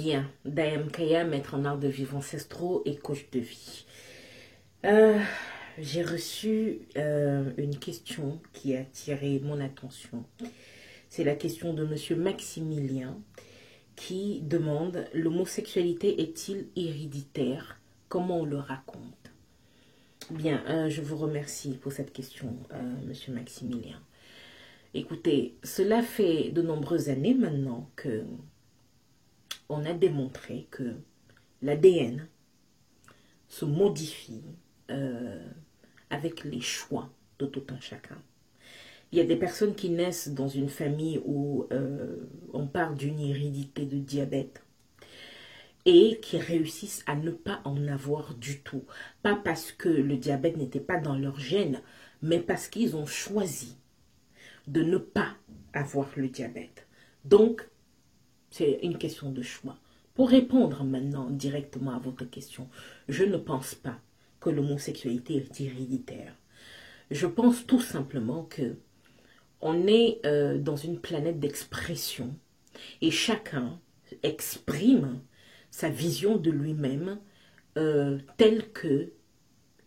Bien, Dayam Kaya, maître en art de vivre ancestraux et coach de vie. J'ai reçu une question qui a attiré mon attention. C'est la question de monsieur Maximilien qui demande: l'homosexualité est-il héréditaire? Comment on le raconte? Bien, je vous remercie pour cette question, monsieur Maximilien. Écoutez, cela fait de nombreuses années maintenant que on a démontré que l'ADN se modifie avec les choix de tout un chacun. Il y a des personnes qui naissent dans une famille où on parle d'une hérédité de diabète et qui réussissent à ne pas en avoir du tout. Pas parce que le diabète n'était pas dans leur gène, mais parce qu'ils ont choisi de ne pas avoir le diabète. Donc, c'est une question de choix. Pour répondre maintenant directement à votre question, je ne pense pas que l'homosexualité est héréditaire. Je pense tout simplement que on est dans une planète d'expression et chacun exprime sa vision de lui-même telle que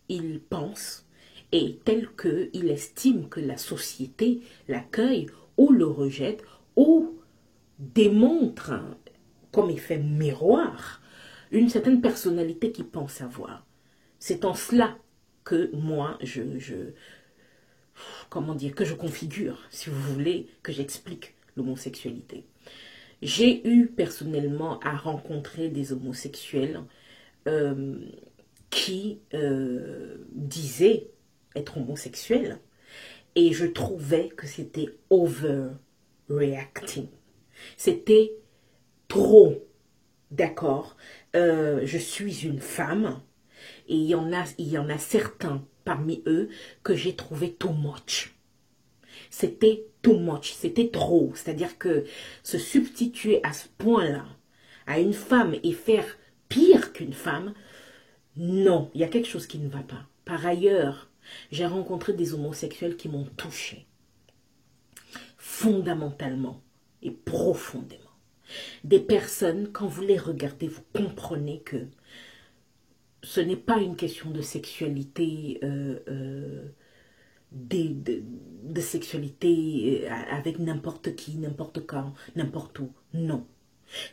il pense et tel qu'il estime que la société l'accueille ou le rejette ou démontre comme effet miroir une certaine personnalité qu'il pense avoir. C'est en cela que moi, comment dire, que je configure, si vous voulez, que j'explique l'homosexualité. J'ai eu personnellement à rencontrer des homosexuels qui disaient être homosexuels et je trouvais que c'était overreacting. C'était trop, d'accord, je suis une femme et il y en a certains parmi eux que j'ai trouvé too much. C'était too much, c'était trop. C'est-à-dire que se substituer à ce point-là à une femme et faire pire qu'une femme, non, il y a quelque chose qui ne va pas. Par ailleurs, j'ai rencontré des homosexuels qui m'ont touchée fondamentalement et profondément. Des personnes, quand vous les regardez, vous comprenez que ce n'est pas une question de sexualité, de sexualité avec n'importe qui, n'importe quand, n'importe où. Non.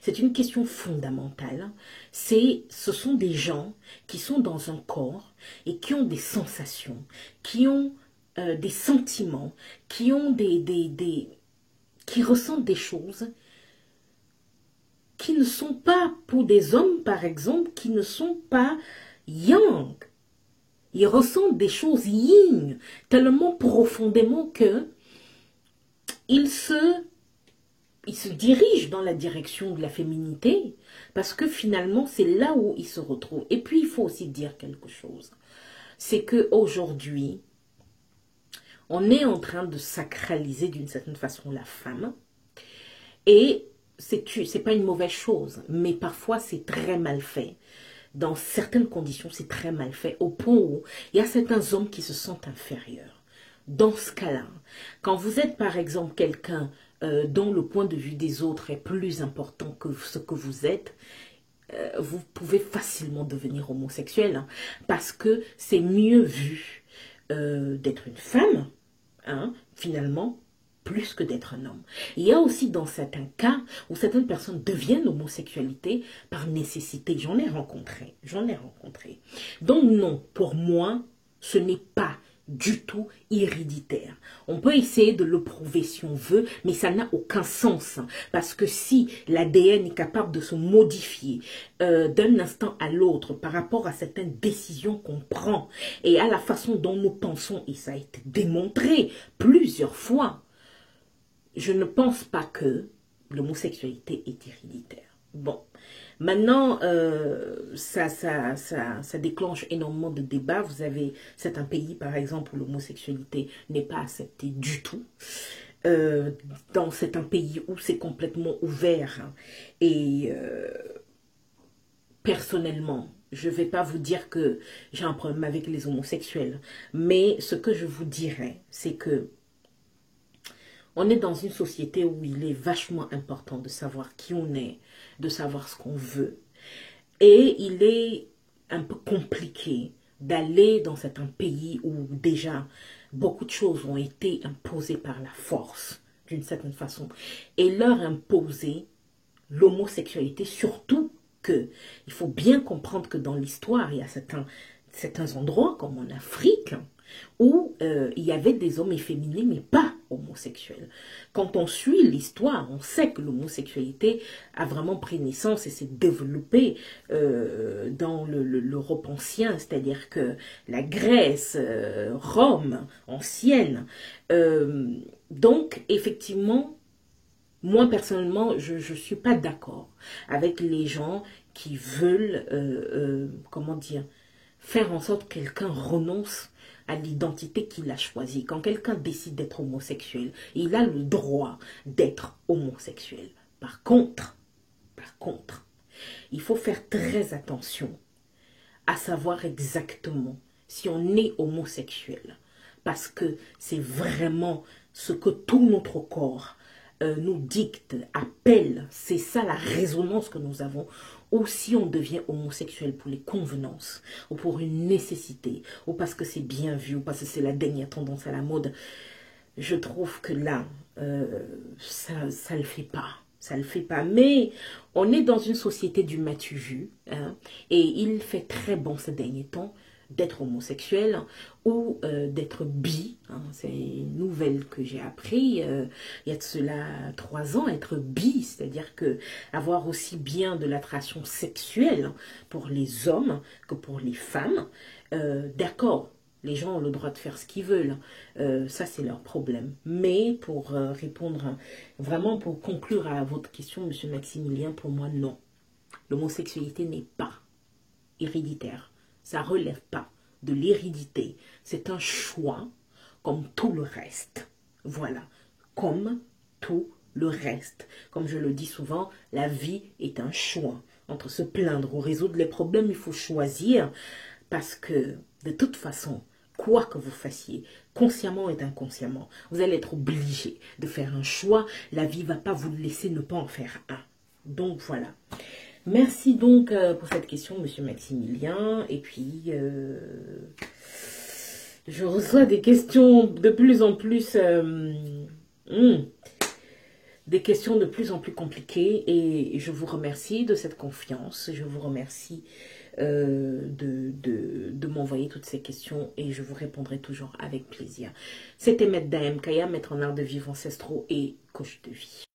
C'est une question fondamentale. Ce sont des gens qui sont dans un corps et qui ont des sensations, qui ont des sentiments, qui ont qui ressentent des choses qui ne sont pas, pour des hommes par exemple, qui ne sont pas yang. Ils ressentent des choses yin tellement profondément que ils se dirigent dans la direction de la féminité parce que finalement c'est là où ils se retrouvent. Et puis il faut aussi dire quelque chose, c'est que aujourd'hui on est en train de sacraliser d'une certaine façon la femme et c'est pas une mauvaise chose, mais parfois c'est très mal fait. Dans certaines conditions, c'est très mal fait, au point où il y a certains hommes qui se sentent inférieurs. Dans ce cas-là, quand vous êtes par exemple quelqu'un dont le point de vue des autres est plus important que ce que vous êtes, vous pouvez facilement devenir homosexuel, hein, parce que c'est mieux vu d'être une femme, hein, finalement, plus que d'être un homme. Il y a aussi dans certains cas où certaines personnes deviennent l'homosexualité par nécessité. J'en ai rencontré. Donc non, pour moi, ce n'est pas du tout héréditaire. On peut essayer de le prouver si on veut, mais ça n'a aucun sens. Parce que si l'ADN est capable de se modifier d'un instant à l'autre par rapport à certaines décisions qu'on prend et à la façon dont nous pensons, et ça a été démontré plusieurs fois, je ne pense pas que l'homosexualité est héréditaire. Bon, maintenant, ça déclenche énormément de débats. Vous avez certains pays, par exemple, où l'homosexualité n'est pas acceptée du tout. Dans certains pays où c'est complètement ouvert. Hein. Et personnellement, je ne vais pas vous dire que j'ai un problème avec les homosexuels. Mais ce que je vous dirais, c'est que On est dans une société où il est vachement important de savoir qui on est, de savoir ce qu'on veut. Et il est un peu compliqué d'aller dans certains pays où déjà beaucoup de choses ont été imposées par la force, d'une certaine façon, et leur imposer l'homosexualité, surtout que il faut bien comprendre que dans l'histoire, il y a certains endroits, comme en Afrique, où il y avait des hommes efféminés, mais pas homosexuels. Quand on suit l'histoire, on sait que l'homosexualité a vraiment pris naissance et s'est développée dans l'Europe ancienne, c'est-à-dire que la Grèce, Rome ancienne. Donc, effectivement, moi, personnellement, je ne suis pas d'accord avec les gens qui veulent, comment dire, faire en sorte que quelqu'un renonce à l'identité qu'il a choisie. Quand quelqu'un décide d'être homosexuel, il a le droit d'être homosexuel. Par contre, il faut faire très attention à savoir exactement si on est homosexuel. Parce que c'est vraiment ce que tout notre corps nous dicte, appelle, c'est ça la résonance que nous avons, ou si on devient homosexuel pour les convenances, ou pour une nécessité, ou parce que c'est bien vu, ou parce que c'est la dernière tendance à la mode, je trouve que là, ça le fait pas. Ça le fait pas. Mais on est dans une société du m'as-tu vu, hein, et il fait très bon ces derniers temps d'être homosexuel ou d'être bi. Hein, c'est une nouvelle que j'ai appris il y a de cela 3 ans, être bi, c'est-à-dire que avoir aussi bien de l'attraction sexuelle pour les hommes que pour les femmes. D'accord, les gens ont le droit de faire ce qu'ils veulent. Ça, c'est leur problème. Mais pour répondre, vraiment pour conclure à votre question, Monsieur Maximilien, pour moi, non. L'homosexualité n'est pas héréditaire. Ça ne relève pas de l'hérédité. C'est un choix comme tout le reste. Voilà. Comme tout le reste. Comme je le dis souvent, la vie est un choix. Entre se plaindre ou résoudre les problèmes, il faut choisir. Parce que, de toute façon, quoi que vous fassiez, consciemment et inconsciemment, vous allez être obligé de faire un choix. La vie ne va pas vous laisser ne pas en faire un. Donc, voilà. Merci donc pour cette question, Monsieur Maximilien. Et puis, je reçois des questions de plus en plus... des questions de plus en plus compliquées. Et je vous remercie de cette confiance. Je vous remercie de m'envoyer toutes ces questions. Et je vous répondrai toujours avec plaisir. C'était Maître Daem Kaya, maître en art de vivre ancestraux et coach de vie.